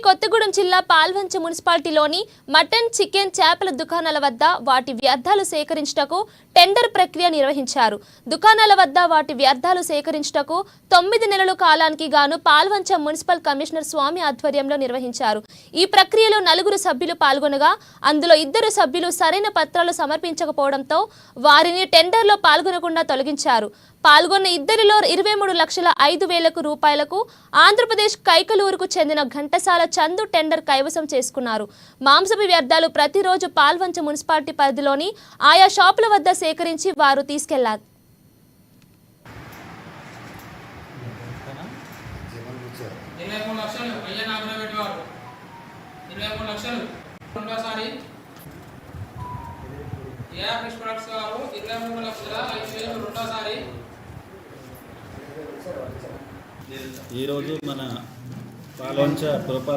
కొత్తగూడెం జిల్లా Palvancha మున్సిపాలిటీలోని mutton, chicken, చేపల దుకాణాల వద్ద వాటి వ్యర్థాలు సేకరించుటకు టెండర్ ప్రక్రియ నిర్వహించారు. దుకాణాల వద్ద వాటి వ్యర్థాలు సేకరించుటకు 9 నెలల కాలానికి గాను పాల్వంచ మున్సిపల్ కమిషనర్ స్వామి ఆధ్వర్యంలో నిర్వహించారు. ఈ ప్రక్రియలో 4 సభ్యులు పాల్గొనగా అందులో 2 సభ్యులు సరైన పత్రాలు సమర్పించకపోవడంతో వారిని టెండర్లో పాల్గొనకుండా తొలగించారు. పాల్గొన్న ఇద్దరిలో 23,05,000 రూపాయలకు ఆంధ్రప్రదేశ్ కైకలూరుకు చెందిన ఘంటసాల చందు టెండర్ కైవసం చేసుకున్నారు. మాంసపు వ్యర్థాలు ప్రతిరోజు పాల్వంచ మున్సిపాలిటీ పరిధిలోని ఆయా షాపుల వద్ద సేకరించి వారు తీసుకెళ్లారు. ఈరోజు మన పాల్వంచ